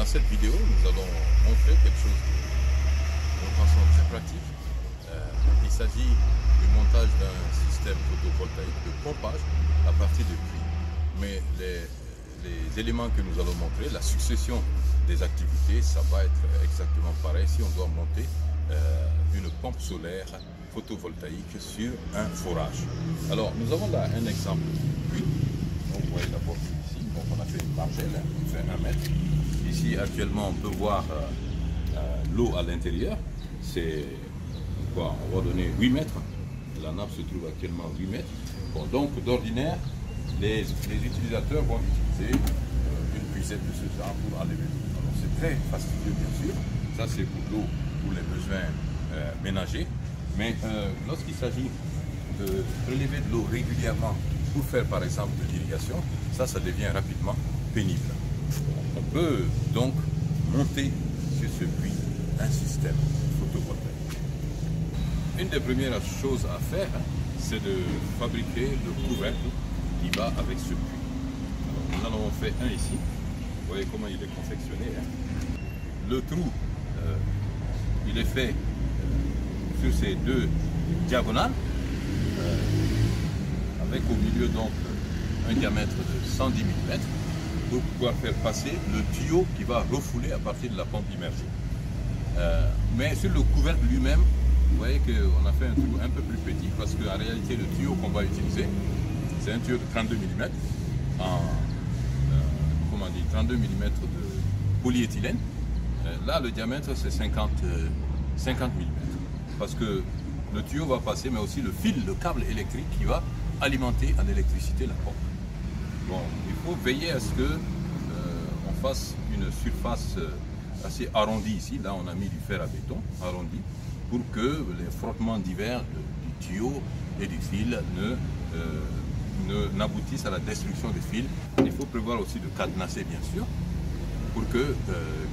Dans cette vidéo, nous allons montrer quelque chose de façon très pratique. Il s'agit du montage d'un système photovoltaïque de pompage à partir de puits. Mais les éléments que nous allons montrer, la succession des activités, ça va être exactement pareil si on doit monter une pompe solaire photovoltaïque sur un forage. Alors, nous avons là un exemple de puits. Donc, vous voyez d'abord ici, donc on a fait une margelle qui fait 1 mètre. Ici, actuellement, on peut voir l'eau à l'intérieur. C'est quoi? On va donner 8 mètres. La nappe se trouve actuellement à 8 mètres. Bon, donc, d'ordinaire, les utilisateurs vont utiliser une puisette de ce genre pour enlever l'eau. Alors, c'est très fastidieux, bien sûr. Ça, c'est pour l'eau, pour les besoins ménagers. Mais lorsqu'il s'agit de prélever de l'eau régulièrement pour faire, par exemple, de l'irrigation, ça devient rapidement pénible. On peut donc monter sur ce puits un système photovoltaïque. Une des premières choses à faire, c'est de fabriquer le couvercle qui va avec ce puits. Alors, nous en avons fait un ici. Vous voyez comment il est confectionné. Le trou, il est fait sur ces deux diagonales, avec au milieu donc un diamètre de 110 mm pour pouvoir faire passer le tuyau qui va refouler à partir de la pompe immergée. Mais sur le couvercle lui-même, vous voyez qu'on a fait un trou un peu plus petit parce qu'en réalité le tuyau qu'on va utiliser, c'est un tuyau de 32 mm en 32 mm de polyéthylène. Là le diamètre c'est 50 mm parce que le tuyau va passer, mais aussi le fil, le câble électrique qui va alimenter en électricité la pompe. Bon, il faut veiller à ce que on fasse une surface assez arrondie ici. Là, on a mis du fer à béton arrondi pour que les frottements divers du tuyau et du fil n'aboutissent à la destruction du fil. Il faut prévoir aussi de cadenasser, bien sûr, pour que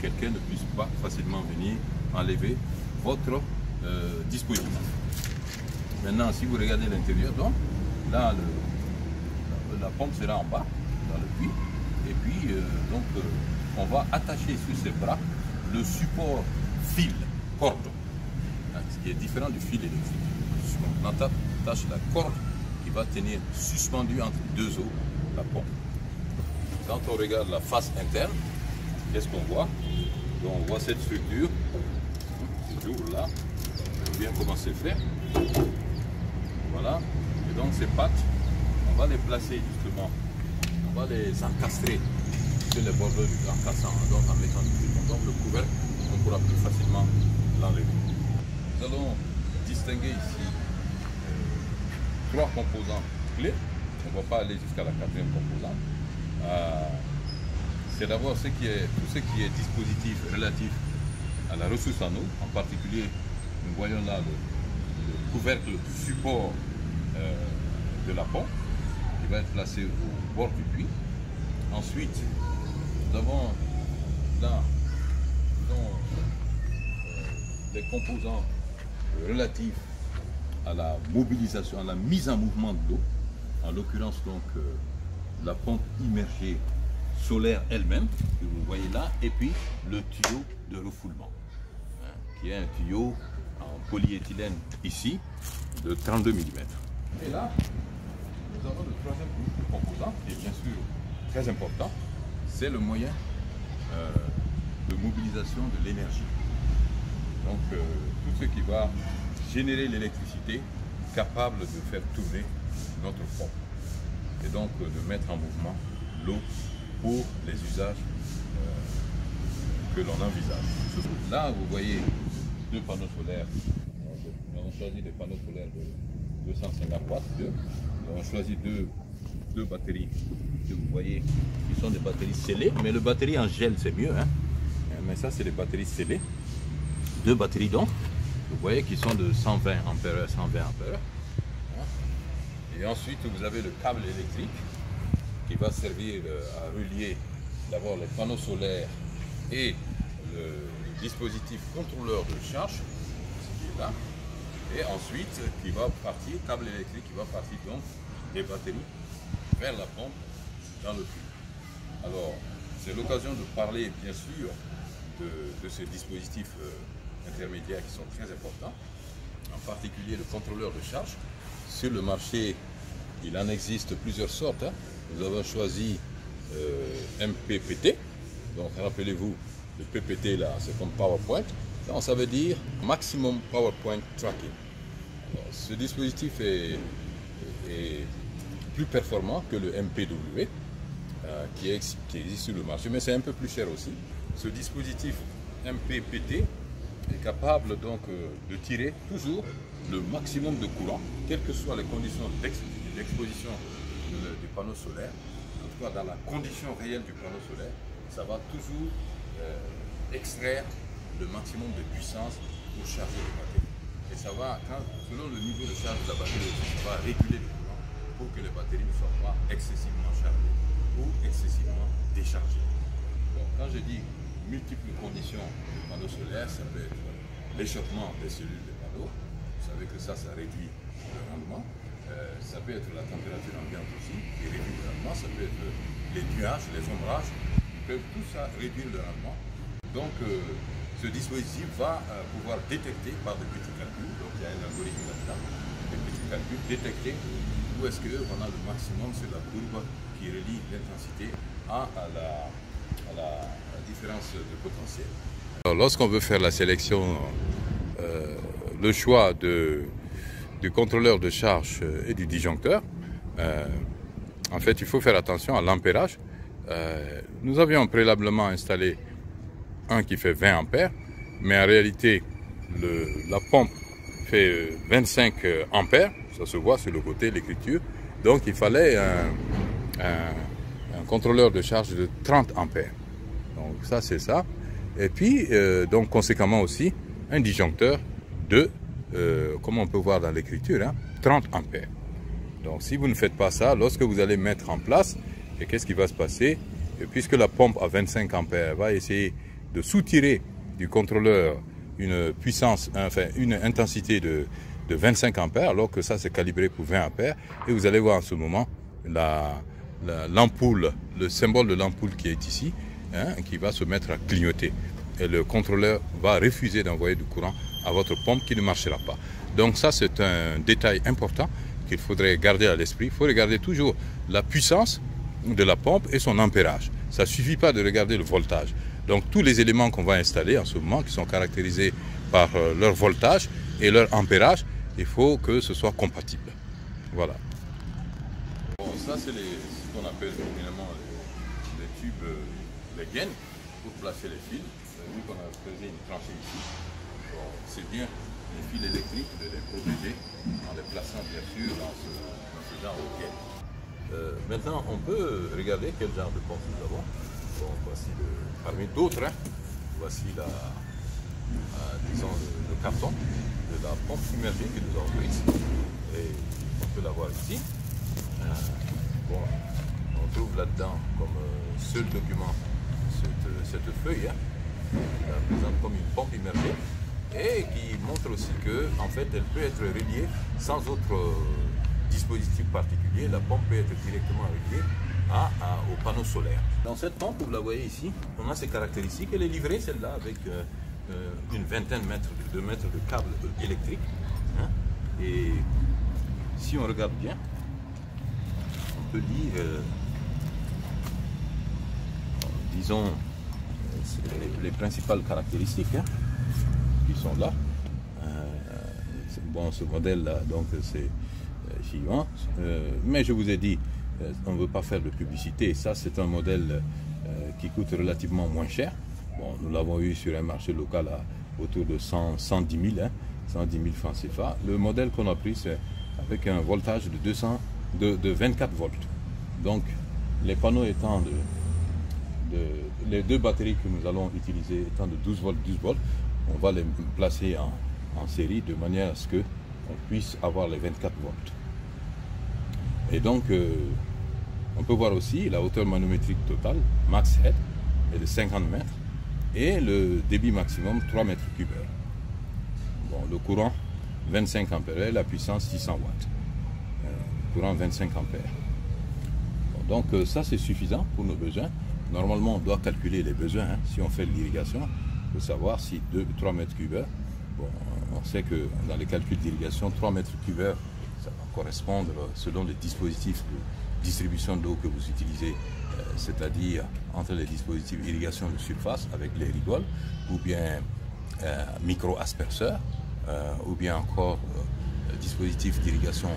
quelqu'un ne puisse pas facilement venir enlever votre dispositif. Maintenant, si vous regardez l'intérieur, donc là, la pompe sera en bas, dans le puits, et puis on va attacher sur ces bras le support fil, corde, ce qui est différent du fil électrique. On attache la corde qui va tenir suspendue entre deux os la pompe. Quand on regarde la face interne, qu'est-ce qu'on voit? Donc, on voit cette structure, toujours là, bien comment c'est fait. Voilà, et donc ces pattes, on va les placer justement, on va les encastrer sur les bords du grand cassant, donc en mettant du fil. Donc le couvercle, on pourra plus facilement l'enlever. Nous allons distinguer ici 3 composants clés. On ne va pas aller jusqu'à la 4e composante. C'est d'abord tout ce qui est dispositif relatif à la ressource en eau, en particulier, nous voyons là le couvercle du support de la pompe qui va être placé au bord du puits. Ensuite, nous avons là les composants relatifs à la mobilisation, à la mise en mouvement de l'eau, en l'occurrence donc la pompe immergée solaire elle-même, que vous voyez là, et puis le tuyau de refoulement, qui est un tuyau en polyéthylène ici de 32 mm. Et là, nous avons le 3e composant, qui est bien sûr très important, c'est le moyen de mobilisation de l'énergie. Donc tout ce qui va générer l'électricité capable de faire tourner notre pompe et donc de mettre en mouvement l'eau pour les usages que l'on envisage. Là, vous voyez 2 panneaux solaires. Nous avons choisi des panneaux solaires de 250 watts. Nous avons choisi deux batteries que vous voyez qui sont des batteries scellées, mais le batterie en gel c'est mieux. Mais ça, c'est des batteries scellées. 2 batteries donc, vous voyez, qui sont de 120 ampères, 120 ampères. Et ensuite, vous avez le câble électrique qui va servir à relier d'abord les panneaux solaires et le dispositif contrôleur de charge, qui est là, et ensuite qui va partir, câble électrique qui va partir donc des batteries vers la pompe dans le puits. Alors, C'est l'occasion de parler bien sûr de ces dispositifs intermédiaires qui sont très importants, en particulier le contrôleur de charge. Sur le marché, il en existe plusieurs sortes. Nous avons choisi MPPT. Donc rappelez-vous, le PPT là, c'est comme PowerPoint. Donc, ça veut dire Maximum PowerPoint Tracking. Alors, ce dispositif est plus performant que le MPW qui existe sur le marché, mais c'est un peu plus cher aussi. Ce dispositif MPPT est capable donc de tirer toujours le maximum de courant, quelles que soient les conditions d'exposition du panneau solaire. En tout cas, dans la condition réelle du panneau solaire, ça va toujours extraire le maximum de puissance pour charger les batteries. Et ça va, selon le niveau de charge de la batterie, ça va réguler le courant pour que les batteries ne soient pas excessivement chargées ou excessivement déchargées. Donc, quand je dis multiples conditions du panneau solaire, ça peut être l'échauffement des cellules des panneaux. Vous savez que ça réduit le rendement. Ça peut être la température ambiante aussi, qui réduit le rendement. Ça peut être les nuages, les ombrages, qui peuvent tout ça réduire le rendement. Donc, ce dispositif va pouvoir détecter par des petits calculs, donc il y a un algorithme là-dedans, des petits calculs, détecter où est-ce qu'on a le maximum sur la courbe qui relie l'intensité à la différence de potentiel. Lorsqu'on veut faire la sélection, le choix du contrôleur de charge et du disjoncteur, en fait il faut faire attention à l'ampérage. Nous avions préalablement installé un qui fait 20 ampères, mais en réalité la pompe fait 25 ampères, ça se voit sur le côté, l'écriture, donc il fallait un contrôleur de charge de 30 ampères. Donc ça c'est ça, et puis donc conséquemment aussi un disjoncteur de, comme on peut voir dans l'écriture, 30 ampères. Donc si vous ne faites pas ça, lorsque vous allez mettre en place, et qu'est-ce qui va se passer? Et puisque la pompe à 25 ampères va essayer de soutirer du contrôleur une puissance, enfin une intensité de 25 ampères, alors que ça c'est calibré pour 20 ampères, et vous allez voir en ce moment l'ampoule, le symbole de l'ampoule qui est ici, qui va se mettre à clignoter. Et le contrôleur va refuser d'envoyer du courant à votre pompe qui ne marchera pas. Donc ça c'est un détail important qu'il faudrait garder à l'esprit. Il faut regarder toujours la puissance de la pompe et son ampérage. Ça ne suffit pas de regarder le voltage. Donc tous les éléments qu'on va installer en ce moment, qui sont caractérisés par leur voltage et leur ampérage, il faut que ce soit compatible. Voilà. Bon, ça c'est ce qu'on appelle finalement les tubes, les gaines, pour placer les fils. Vous avez vu qu'on a creusé une tranchée ici. Bon, c'est bien les fils électriques de les protéger en les plaçant bien sûr dans ce genre de gaines. Maintenant, on peut regarder quel genre de pompe nous avons. Bon, voici parmi d'autres, voici disons le carton de la pompe submergée que nous avons prise. Et on peut la voir ici. Bon, on trouve là-dedans comme seul document cette feuille, qui présente comme une pompe immergée et qui montre aussi que en fait elle peut être reliée sans autre dispositif particulier. La pompe peut être directement reliée au panneau solaire. Dans cette pompe, vous la voyez ici, on a ces caractéristiques. Elle est livrée celle-là avec une vingtaine de mètres de câbles électriques. Et si on regarde bien, on peut lire, disons, les principales caractéristiques qui sont là. Bon, ce modèle-là, donc c'est suivant. Mais je vous ai dit, on ne veut pas faire de publicité. Ça, c'est un modèle qui coûte relativement moins cher. Bon, nous l'avons eu sur un marché local autour de 110 000 francs CFA. Le modèle qu'on a pris, c'est avec un voltage de 24 volts. Donc, les panneaux étant les deux batteries que nous allons utiliser étant de 12 volts, on va les placer en série de manière à ce qu'on puisse avoir les 24 volts. Et donc, on peut voir aussi la hauteur manométrique totale, max head, est de 50 mètres et le débit maximum 3 mètres cubes heure. Bon, le courant 25 ampères, la puissance 600 watts. Courant 25 ampères. Bon, donc ça c'est suffisant pour nos besoins Normalement, on doit calculer les besoins. Hein. Si on fait de l'irrigation, il faut savoir si 2 ou 3 mètres cubes heure. Bon, on sait que dans les calculs d'irrigation, 3 mètres cubes heure, ça va correspondre selon les dispositifs de distribution d'eau que vous utilisez, c'est-à-dire entre les dispositifs d'irrigation de surface avec les rigoles, ou bien micro-asperceurs, ou bien encore dispositifs d'irrigation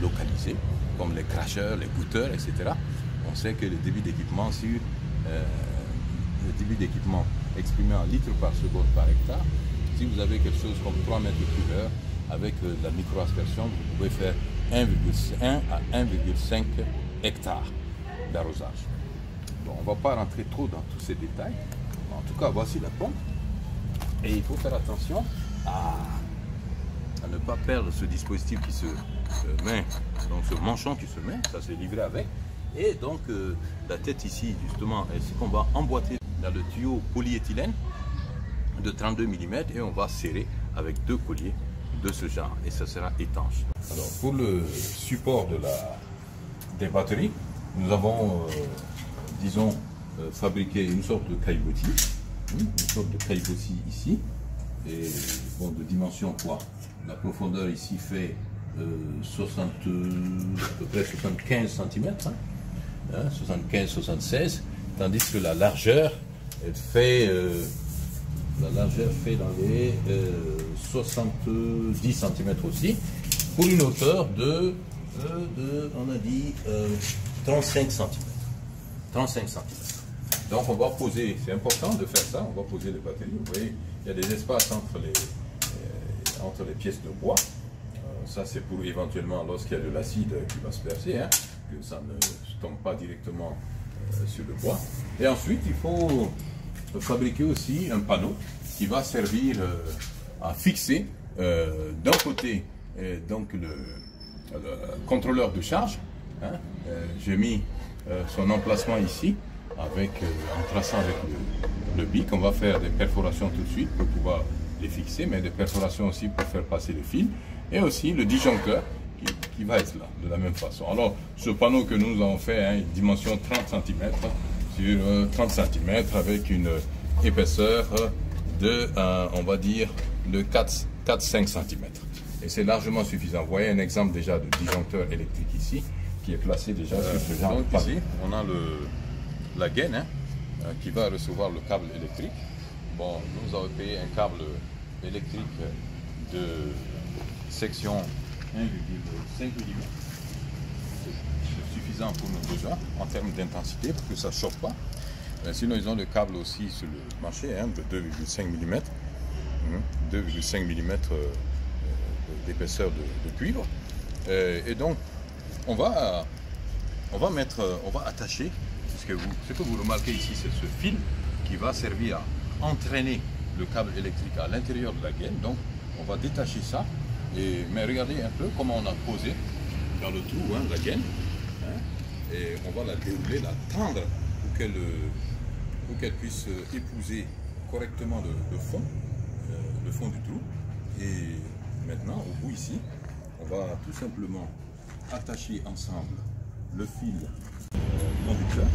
localisés, comme les cracheurs, les goutteurs, etc. On sait que le débit d'équipement exprimé en litres par seconde par hectare, si vous avez quelque chose comme 3 mètres cubes heure, avec la micro-aspersion, vous pouvez faire 1,1 à 1,5 hectares d'arrosage. Bon, on ne va pas rentrer trop dans tous ces détails. En tout cas, voici la pompe. Et il faut faire attention à ne pas perdre ce dispositif qui se met, donc ce manchon qui se met, ça c'est livré avec. Et donc la tête ici, justement, c'est qu'on va emboîter dans le tuyau polyéthylène de 32 mm et on va serrer avec 2 colliers de ce genre et ça sera étanche. Alors pour le support des batteries, nous avons, disons, fabriqué une sorte de caillebotis, ici, et bon, de dimension quoi. La profondeur ici fait à peu près 75 cm, 75-76, tandis que la largeur fait dans les 70 cm aussi, pour une hauteur de on a dit 35 cm. 35 cm. Donc on va poser, c'est important de faire ça, on va poser les batteries. Vous voyez, il y a des espaces entre les pièces de bois. Ça c'est pour éventuellement lorsqu'il y a de l'acide qui va se percer, hein, que ça ne tombe pas directement sur le bois. Et ensuite il faut fabriquer aussi un panneau qui va servir à fixer d'un côté donc le contrôleur de charge. Hein, j'ai mis son emplacement ici avec en traçant avec le bic. On va faire des perforations tout de suite pour pouvoir les fixer, mais des perforations aussi pour faire passer le fil, et aussi le disjoncteur qui va être là de la même façon. Alors ce panneau que nous avons fait, hein, une dimension 30 cm sur 30 cm avec une épaisseur de on va dire de 4-5 cm, et c'est largement suffisant. Vous voyez un exemple déjà de disjoncteur électrique ici qui est placé déjà sur ce genre de panneau. Ici on a la gaine, hein, qui va recevoir le câble électrique. Bon, nous avons payé un câble électrique de section 1,5 mm. C'est suffisant pour nos besoins en termes d'intensité pour que ça ne chauffe pas. Sinon, ils ont le câble aussi sur le marché, hein, de 2,5 mm. 2,5 mm d'épaisseur de cuivre. Et donc, on va attacher, ce que vous remarquez ici, c'est ce fil qui va servir à entraîner le câble électrique à l'intérieur de la gaine. Donc on va détacher ça, mais regardez un peu comment on a posé dans le trou, hein, la gaine, hein, et on va la dérouler, la tendre pour qu'elle puisse épouser correctement le fond du trou. Et maintenant au bout ici, on va tout simplement attacher ensemble le fil conducteur.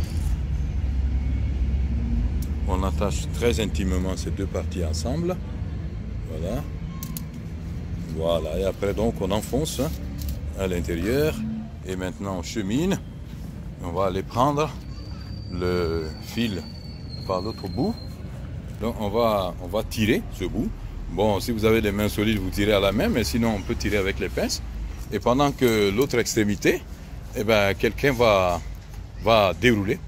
On attache très intimement ces deux parties ensemble. Voilà. Voilà. Et après donc on enfonce à l'intérieur. Et maintenant on chemine. On va aller prendre le fil par l'autre bout. Donc on va tirer ce bout. Bon, si vous avez les mains solides, vous tirez à la main, mais sinon on peut tirer avec les pinces. Et pendant que l'autre extrémité, eh ben, quelqu'un va dérouler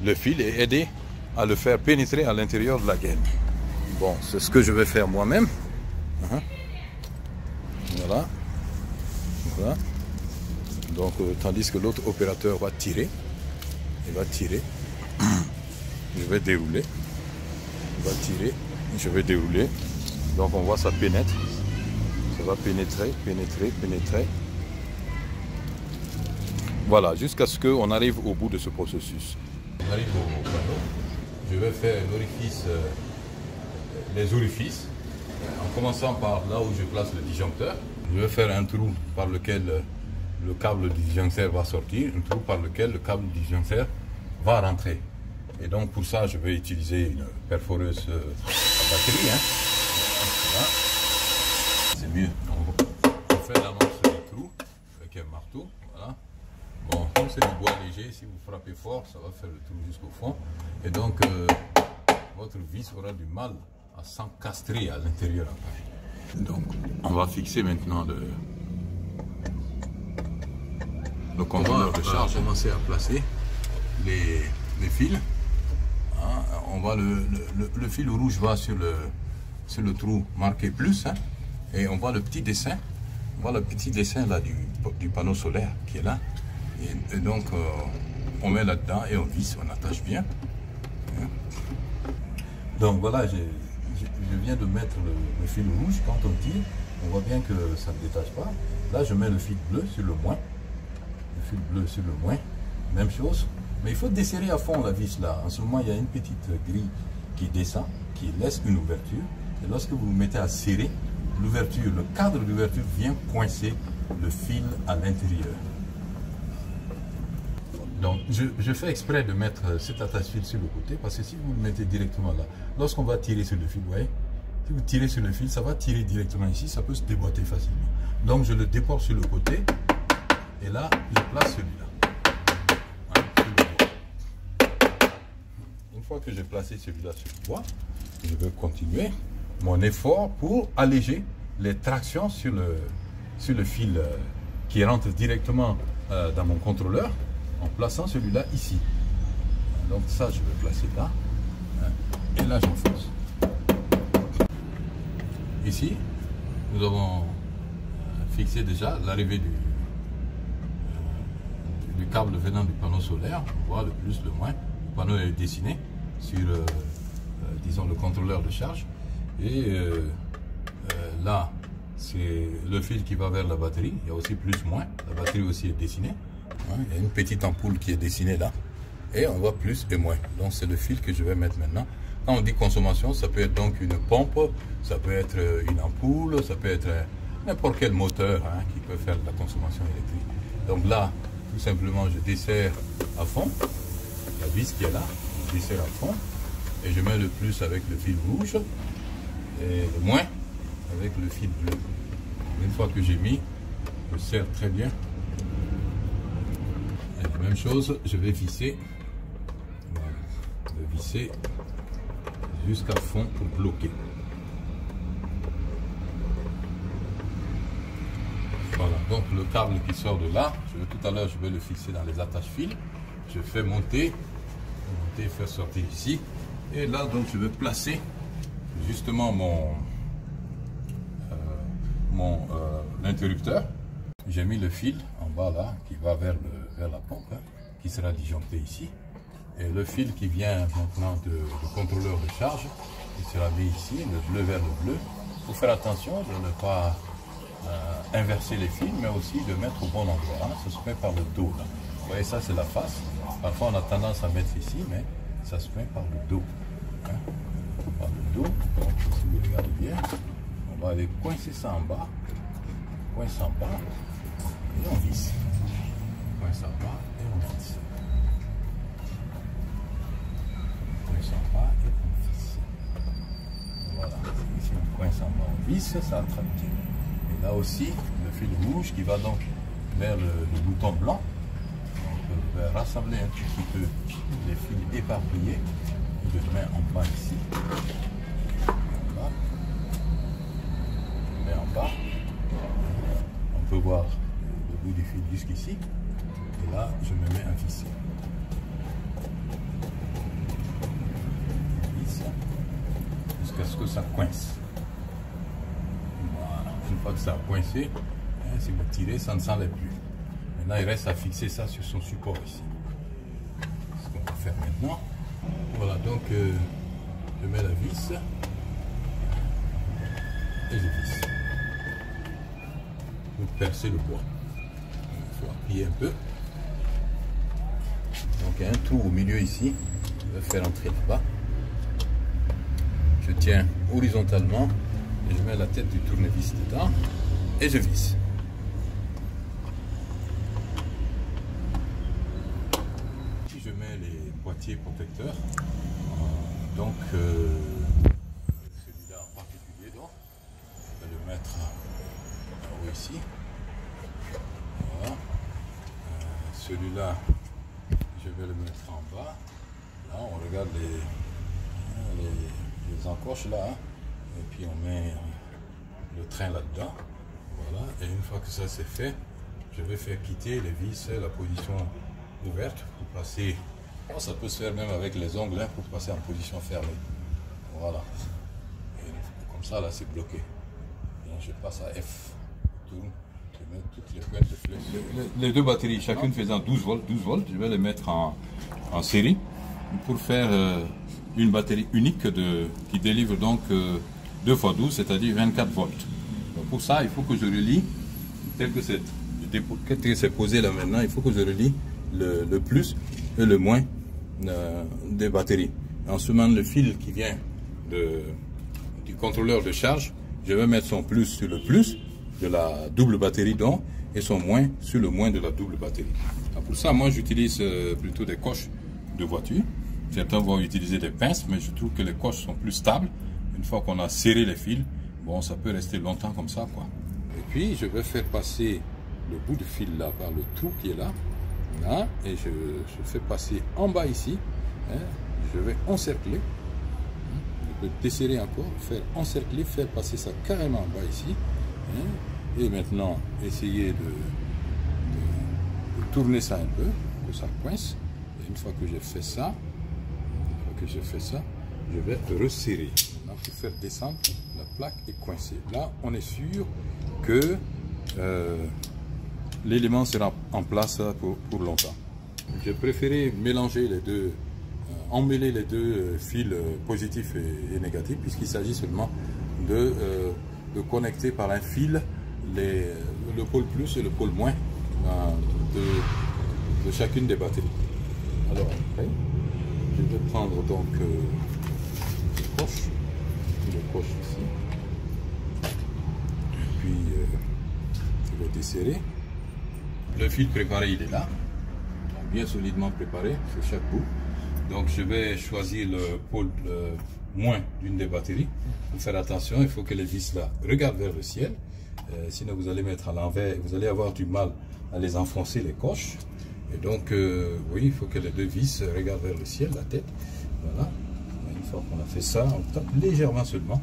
le fil et aider à le faire pénétrer à l'intérieur de la gaine. Bon, c'est ce que je vais faire moi-même. Voilà. Voilà. Donc, tandis que l'autre opérateur va tirer. Il va tirer. Je vais dérouler. Il va tirer. Je vais dérouler. Donc, on voit ça pénètre. Ça va pénétrer, pénétrer, pénétrer. Voilà, jusqu'à ce qu'on arrive au bout de ce processus. On arrive au panneau. Je vais faire les orifices, en commençant par là où je place le disjoncteur. Je vais faire un trou par lequel le câble du disjoncteur va sortir, un trou par lequel le câble du disjoncteur va rentrer. Et donc pour ça, je vais utiliser une perforeuse à batterie. Hein. C'est mieux. On fait l'amorce du trou avec un marteau. Voilà. Bon, comme c'est du bois léger, si vous frappez fort, ça va faire le trou jusqu'au fond. Et donc, votre vis aura du mal à s'encastrer à l'intérieur après. Donc, on va fixer maintenant le contrôleur de charge. On va commencer à placer les fils. Hein, on va le fil rouge va sur le trou marqué plus. Hein, et on voit le petit dessin. On voit le petit dessin là du panneau solaire qui est là. Et donc, on met là-dedans et on visse, on attache bien. Donc voilà, je viens de mettre le fil rouge. Quand on tire, on voit bien que ça ne détache pas. Là, je mets le fil bleu sur le moins. Le fil bleu sur le moins, même chose. Mais il faut desserrer à fond la vis là. En ce moment, il y a une petite grille qui descend, qui laisse une ouverture. Et lorsque vous vous mettez à serrer, l'ouverture, le cadre d'ouverture vient coincer le fil à l'intérieur. Donc, je fais exprès de mettre cet attache-fil sur le côté parce que si vous le mettez directement là, lorsqu'on va tirer sur le fil, vous voyez, si vous tirez sur le fil, ça va tirer directement ici, ça peut se déboîter facilement. Donc, je le déporte sur le côté et là, je place celui-là. Hein, sur le bois. Une fois que j'ai placé celui-là sur le bois, je vais continuer mon effort pour alléger les tractions sur le fil qui rentre directement dans mon contrôleur. En plaçant celui-là ici. Donc ça, je vais placer là. Et là, j'enfonce. Ici, nous avons fixé déjà l'arrivée du câble venant du panneau solaire. On voit le plus, le moins. Le panneau est dessiné sur, disons, le contrôleur de charge. Et là, c'est le fil qui va vers la batterie. Il y a aussi plus, moins. La batterie aussi est dessinée. Il y a une petite ampoule qui est dessinée là et on voit plus et moins. Donc c'est le fil que je vais mettre maintenant. Quand on dit consommation, ça peut être donc une pompe, ça peut être une ampoule, ça peut être n'importe quel moteur qui peut faire de la consommation électrique. Donc là, tout simplement, je desserre à fond la vis qui est là, je desserre à fond et je mets le plus avec le fil rouge et le moins avec le fil bleu. Une fois que j'ai mis, je serre très bien. La même chose, je vais visser, voilà, je vais visser jusqu'à fond pour bloquer. Voilà, donc le câble qui sort de là, tout à l'heure je vais le fixer dans les attaches-fils. Je fais monter, faire sortir ici. Et là donc je vais placer justement l'interrupteur. J'ai mis le fil en bas là qui va vers la pompe qui sera disjoncté ici. Et le fil qui vient maintenant du contrôleur de charge, il sera mis ici, le bleu vers le bleu. Il faut faire attention de ne pas inverser les fils, mais aussi de mettre au bon endroit. Ça se met par le dos là. Vous voyez, ça c'est la face. Parfois on a tendance à mettre ici, mais ça se met par le dos. Par le dos. Donc si vous regardez bien, on va aller coincer ça en bas. Coince en bas. Et on visse. Coince en bas et on visse. Coince en bas et on visse. Voilà. Ici on coince en bas, on visse, ça attrape bien. Et là aussi, le fil rouge qui va donc vers le bouton blanc. Donc je vais rassembler un petit peu les fils éparpillés. Et je mets en bas ici. En bas. Je mets en bas. On peut voir le bout du fil jusqu'ici. Et là, je me mets un vis. Vis jusqu'à ce que ça coince. Voilà. Une fois que ça a coincé, si vous tirez, ça ne s'enlève plus. Maintenant, il reste à fixer ça sur son support ici. C'est ce qu'on va faire maintenant. Voilà, donc je mets la vis et je visse. Pour percer le bois. Il faut appuyer un peu. Donc il y a un trou au milieu ici. Je vais faire entrer là-bas. Je tiens horizontalement et je mets la tête du tournevis dedans et je visse. Si je mets les boîtiers protecteurs secteur. Donc celui-là en particulier, donc, je vais le mettre en haut ici. Voilà. Celui-là, je vais le mettre en bas. Là, on regarde les encoches là, hein. Et puis on met le train là-dedans. Voilà. Et une fois que ça c'est fait, je vais faire quitter les vis la position ouverte pour passer. Oh, ça peut se faire même avec les ongles, hein, pour passer en position fermée. Voilà. Et comme ça là c'est bloqué. Donc je passe à F. Tourne. Je mets toutes les pointes de flèche. Les deux batteries, chacune faisant 12 volts, je vais les mettre en série pour faire une batterie unique qui délivre donc 2 x 12, c'est-à-dire 24 volts. Donc pour ça, il faut que je relie, tel que c'est posé là maintenant, il faut que je relie le plus et le moins des batteries. En semant le fil qui vient du contrôleur de charge, je vais mettre son plus sur le plus de la double batterie donc, et son moins sur le moins de la double batterie. Alors pour ça, moi j'utilise plutôt des coches de voiture. Certains vont utiliser des pinces, mais je trouve que les coches sont plus stables. Une fois qu'on a serré les fils, bon, ça peut rester longtemps comme ça, quoi. Et puis je vais faire passer le bout de fil là par le trou qui est là, et je fais passer en bas ici, hein, je vais encercler, je peux desserrer encore, faire encercler, faire passer ça carrément en bas ici, hein, et maintenant essayer de tourner ça un peu, que ça coince, et une fois que j'ai fait ça, je vais resserrer. Maintenant, pour faire descendre, la plaque est coincée. Là, on est sûr que l'élément sera en place pour longtemps. J'ai préféré mélanger les deux, emmêler les deux fils positifs et négatifs, puisqu'il s'agit seulement de connecter par un fil le pôle plus et le pôle moins de chacune des batteries. Alors après, je vais prendre donc les coches ici, et puis je vais desserrer. Le fil préparé, il est là, bien solidement préparé sur chaque bout. Donc je vais choisir le pôle moins d'une des batteries. Pour faire attention, il faut que les vis là regardent vers le ciel. Sinon vous allez mettre à l'envers, vous allez avoir du mal à les enfoncer, les coches. Et donc oui, il faut que les deux vis regardent vers le ciel, la tête. Voilà. Une fois qu'on a fait ça, on tape légèrement seulement,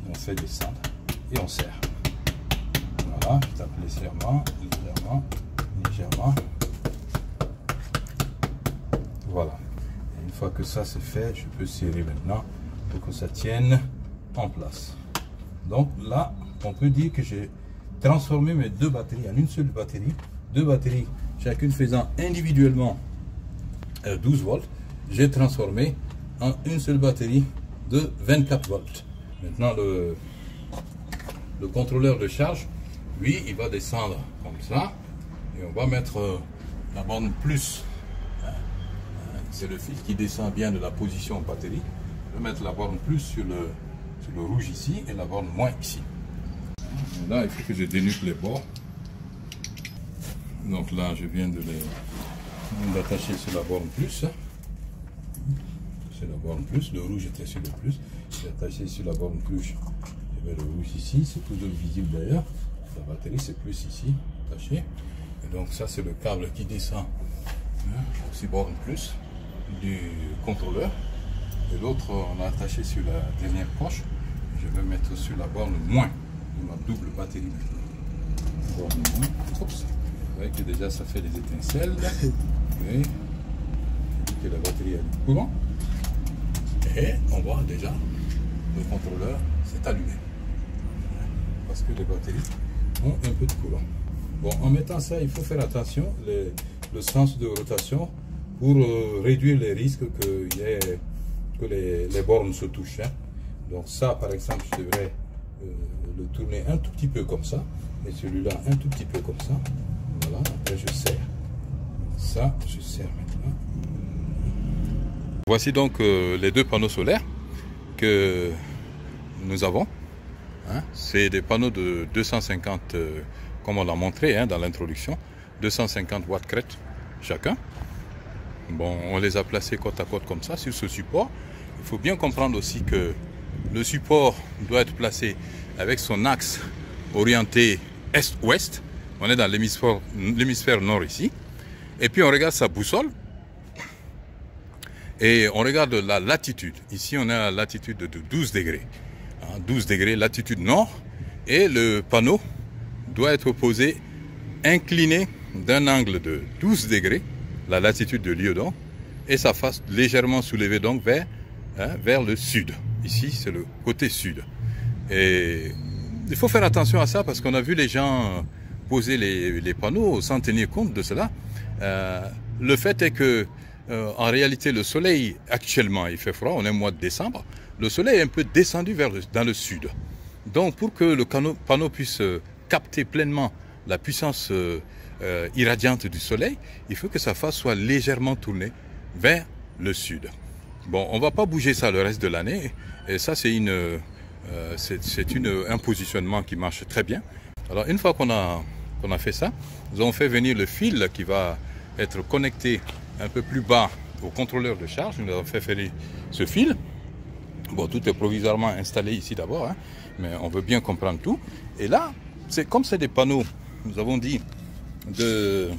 on fait descendre et on serre. Voilà, je tape légèrement. Voilà. Et une fois que ça c'est fait, je peux serrer maintenant pour que ça tienne en place. Donc là, on peut dire que j'ai transformé mes deux batteries en une seule batterie. Deux batteries, chacune faisant individuellement 12 volts. J'ai transformé en une seule batterie de 24 volts. Maintenant, le contrôleur de charge, lui, il va descendre comme ça. Et on va mettre la borne plus. C'est le fil qui descend bien de la position batterie. Je vais mettre la borne plus sur le rouge ici et la borne moins ici. Et là, il faut que je dénuque les bords. Donc là, je viens de l'attacher sur la borne plus. C'est la borne plus. Le rouge était sur le plus. J'ai attaché sur la borne plus. Je mets le rouge ici. C'est toujours visible d'ailleurs. La batterie, c'est plus ici, attaché. Et donc ça, c'est le câble qui descend sur borne plus du contrôleur. Et l'autre, on a attaché sur la dernière coche. Je vais mettre sur la borne moins de ma double batterie. Borne moins. Oups. Vous voyez que déjà ça fait des étincelles. Oui. Que la batterie a du courant. Et on voit déjà le contrôleur s'est allumé. Parce que les batteries ont un peu de courant. Bon, en mettant ça, il faut faire attention, le sens de rotation, pour réduire les risques que les bornes se touchent. Hein. Donc ça, par exemple, je devrais le tourner un tout petit peu comme ça, et celui-là un tout petit peu comme ça. Voilà, après je serre. Ça, je serre maintenant. Voici donc les deux panneaux solaires que nous avons. Hein. C'est des panneaux de 250, comme on l'a montré hein, dans l'introduction, 250 watts crête chacun. Bon, on les a placés côte à côte comme ça sur ce support. Il faut bien comprendre aussi que le support doit être placé avec son axe orienté est-ouest. On est dans l'hémisphère nord ici. Et puis on regarde sa boussole. Et on regarde la latitude. Ici, on est à la latitude de 12 degrés. 12 degrés, latitude nord. Et le panneau doit être posé incliné d'un angle de 12 degrés, la latitude de Liodon, et sa face légèrement soulevée donc vers le sud. Ici, c'est le côté sud. Et il faut faire attention à ça parce qu'on a vu les gens poser les panneaux sans tenir compte de cela. Le fait est que en réalité, le soleil, actuellement, il fait froid, on est au mois de décembre, le soleil est un peu descendu dans le sud. Donc, pour que le panneau puisse capter pleinement la puissance irradiante du soleil, il faut que sa face soit légèrement tournée vers le sud. Bon, on ne va pas bouger ça le reste de l'année, et ça, c'est un positionnement qui marche très bien. Alors, une fois qu'on a fait ça, nous avons fait venir le fil qui va être connecté un peu plus bas au contrôleur de charge. Nous avons fait faire ce fil. Bon, tout est provisoirement installé ici d'abord, hein, mais on veut bien comprendre tout. Et là, comme c'est des panneaux, nous avons dit, d'une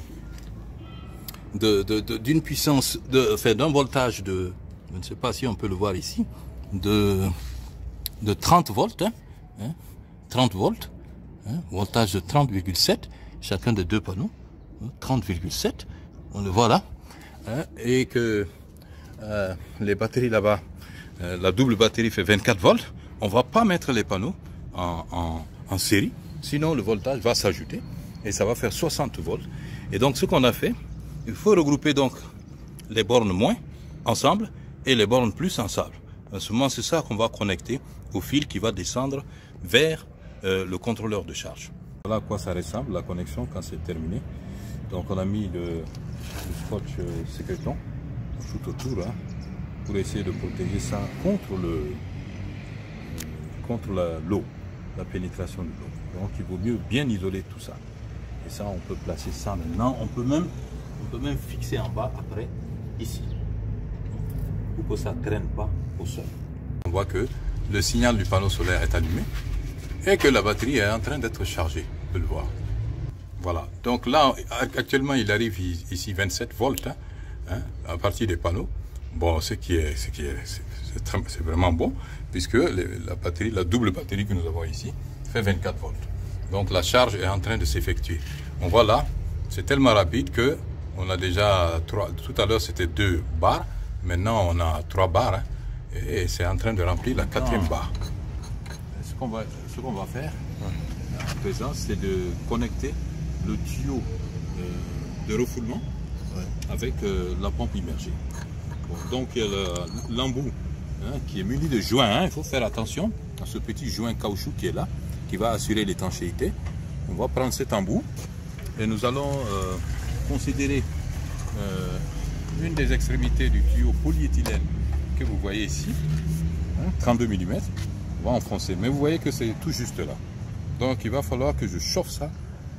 puissance, d'un voltage de, je ne sais pas si on peut le voir ici, de 30 volts, 30 volts, voltage de 30,7, chacun des deux panneaux, 30,7, on le voit là. Et que les batteries là-bas, la double batterie fait 24 volts, on ne va pas mettre les panneaux en série, sinon le voltage va s'ajouter et ça va faire 60 volts. Et donc ce qu'on a fait, il faut regrouper donc les bornes moins ensemble et les bornes plus ensemble. En ce moment, c'est ça qu'on va connecter au fil qui va descendre vers le contrôleur de charge. Voilà à quoi ça ressemble la connexion quand c'est terminé. Donc on a mis le scotch sécréton tout autour hein, pour essayer de protéger ça contre l'eau, la pénétration de l'eau. Donc il vaut mieux bien isoler tout ça. Et ça, on peut placer ça maintenant. On peut même fixer en bas après, ici, pour que ça ne traîne pas au sol. On voit que le signal du panneau solaire est allumé et que la batterie est en train d'être chargée. On peut le voir. Voilà, donc là, actuellement, il arrive ici 27 volts hein, à partir des panneaux. Bon, c'est vraiment bon, puisque la double batterie que nous avons ici fait 24 volts. Donc la charge est en train de s'effectuer. On voit là, c'est tellement rapide que on a déjà tout à l'heure c'était 2 barres, maintenant on a 3 barres, hein, et c'est en train de remplir la 4e barre. Ce qu'on va faire à présent, c'est de connecter le tuyau de refoulement avec la pompe immergée. Bon, donc il y a l'embout qui est muni de joints. Hein, il faut faire attention à ce petit joint caoutchouc qui est là, qui va assurer l'étanchéité. On va prendre cet embout et nous allons considérer une des extrémités du tuyau polyéthylène que vous voyez ici, 32 mm. On va enfoncer, mais vous voyez que c'est tout juste là. Donc il va falloir que je chauffe ça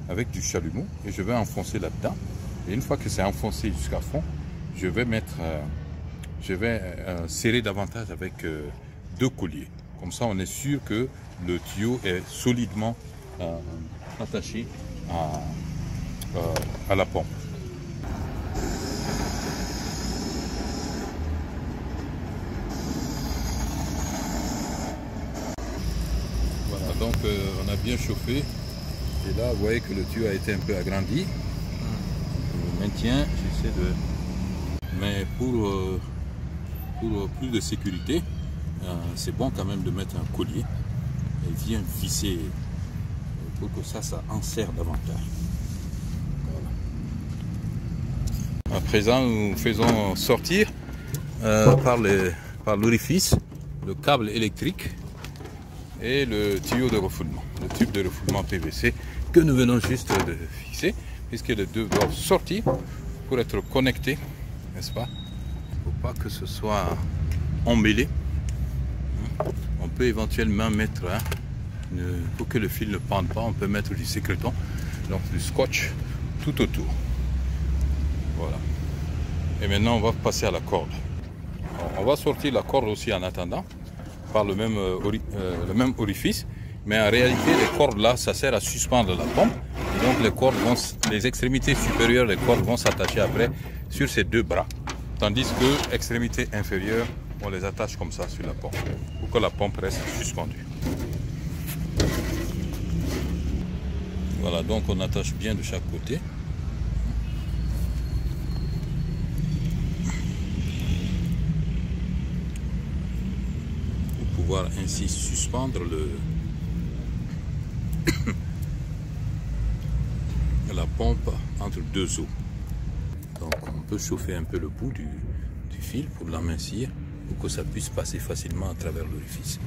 avec du chalumeau et je vais enfoncer là-dedans. Et une fois que c'est enfoncé jusqu'à fond, je vais serrer davantage avec 2 colliers. Comme ça, on est sûr que le tuyau est solidement attaché à la pompe. Voilà, donc on a bien chauffé. Et là, vous voyez que le tuyau a été un peu agrandi. Je le maintiens, j'essaie de... Mais pour plus de sécurité, c'est bon quand même de mettre un collier et bien visser pour que ça enserre davantage. Voilà. À présent, nous faisons sortir par l'orifice le câble électrique et le tuyau de refoulement, le tube de refoulement PVC que nous venons juste de fixer, puisque les deux doivent sortir pour être connectés, n'est-ce pas? Il ne faut pas que ce soit emmêlé. On peut éventuellement mettre, pour que le fil ne pende pas, on peut mettre du sécréton, donc du scotch tout autour. Voilà. Et maintenant, on va passer à la corde. Alors, on va sortir la corde aussi en attendant, par le même orifice. Mais en réalité, les cordes là, ça sert à suspendre la pompe. Et donc les extrémités supérieures, les cordes vont s'attacher après sur ces deux bras. Tandis que l'extrémité inférieure, on les attache comme ça sur la pompe, pour que la pompe reste suspendue. Voilà, donc on attache bien de chaque côté. Pour pouvoir ainsi suspendre la pompe entre deux eaux. Donc on peut chauffer un peu le bout du fil pour l'amincir, pour que ça puisse passer facilement à travers l'orifice.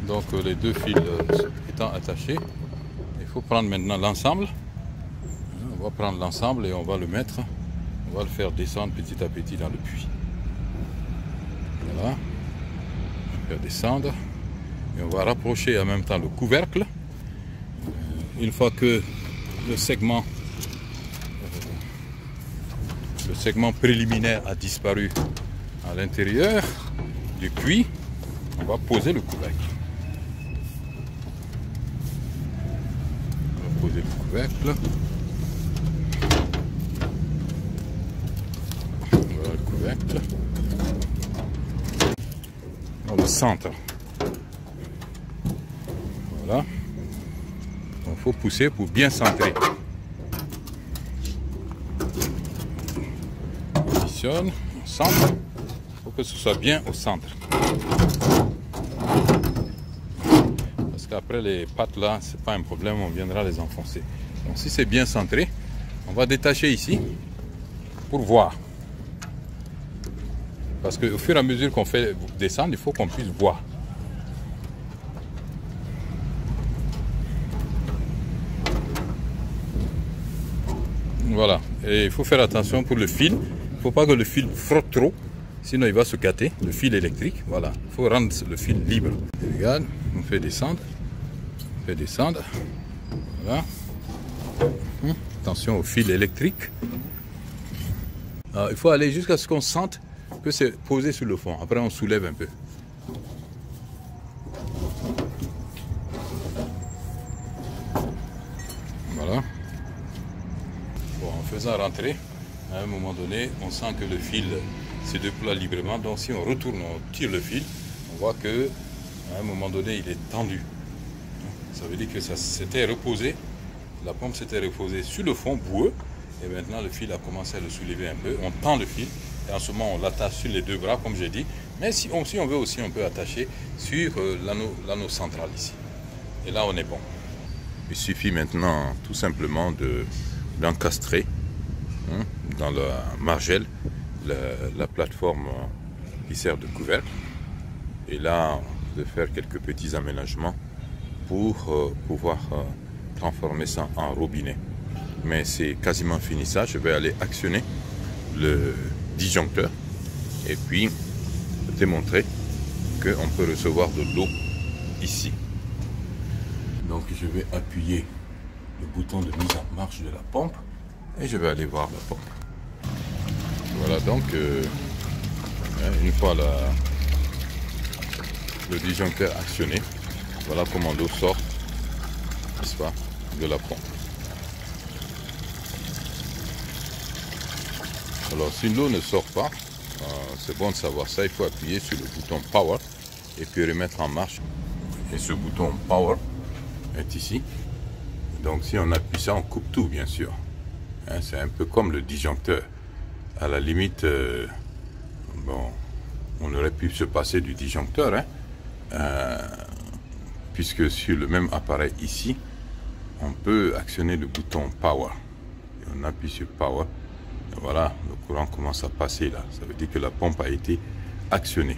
Donc les deux fils étant attachés, il faut prendre maintenant l'ensemble. On va prendre l'ensemble et on va le mettre, on va le faire descendre petit à petit dans le puits. Voilà, je vais descendre et on va rapprocher en même temps le couvercle. Une fois que le segment préliminaire a disparu à l'intérieur du puits, on va poser le couvercle. On va poser le couvercle. Voilà le couvercle. Dans le centre. Voilà. Il faut pousser pour bien centrer. On centre, il faut que ce soit bien au centre. Parce qu'après les pattes là, c'est pas un problème, on viendra les enfoncer. Donc si c'est bien centré, on va détacher ici pour voir. Parce qu'au fur et à mesure qu'on fait descendre, il faut qu'on puisse voir. Voilà, et il faut faire attention pour le fil. Il ne faut pas que le fil frotte trop, sinon il va se gâter, le fil électrique. Voilà, il faut rendre le fil libre. Et regarde, on fait descendre. On fait descendre. Voilà. Attention au fil électrique. Alors, il faut aller jusqu'à ce qu'on sente que c'est posé sur le fond. Après, on soulève un peu. Voilà. Bon, en faisant rentrer, à un moment donné, on sent que le fil se déploie librement. Donc si on retourne, on tire le fil, on voit que à un moment donné, il est tendu. Ça veut dire que ça s'était reposé, la pompe s'était reposée sur le fond boueux, et maintenant le fil a commencé à le soulever un peu. On tend le fil, et en ce moment on l'attache sur les deux bras, comme j'ai dit. Mais si on veut aussi, on peut attacher sur l'anneau central ici. Et là, on est bon. Il suffit maintenant tout simplement d'encastrer dans la margelle la plateforme qui sert de couvercle, et là de faire quelques petits aménagements pour pouvoir transformer ça en robinet. Mais c'est quasiment fini ça. Je vais aller actionner le disjoncteur et puis démontrer qu'on peut recevoir de l'eau ici. Donc je vais appuyer le bouton de mise en marche de la pompe et je vais aller voir la pompe. Voilà, donc une fois le disjoncteur actionné, voilà comment l'eau sort, n'est-ce pas, de la pompe. Alors si l'eau ne sort pas, c'est bon de savoir ça, il faut appuyer sur le bouton Power et puis remettre en marche. Et ce bouton Power est ici. Donc si on appuie ça, on coupe tout, bien sûr. Hein, c'est un peu comme le disjoncteur. À la limite, bon, on aurait pu se passer du disjoncteur, hein, puisque sur le même appareil ici, on peut actionner le bouton Power. Et on appuie sur Power. Et voilà, le courant commence à passer là. Ça veut dire que la pompe a été actionnée.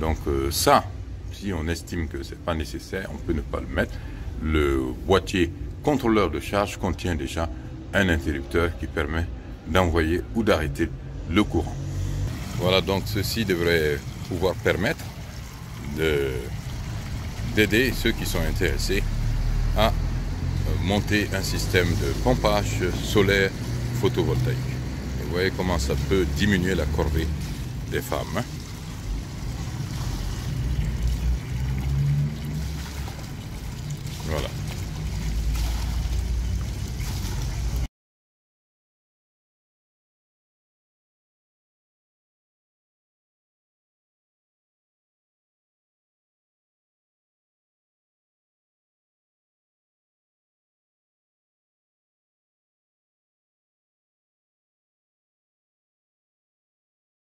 Donc ça, si on estime que c'est pas nécessaire, on peut ne pas le mettre. Le boîtier contrôleur de charge contient déjà un interrupteur qui permet d'envoyer ou d'arrêter le courant. Voilà, donc ceci devrait pouvoir permettre d'aider ceux qui sont intéressés à monter un système de pompage solaire photovoltaïque. Et vous voyez comment ça peut diminuer la corvée des femmes. Hein. Voilà.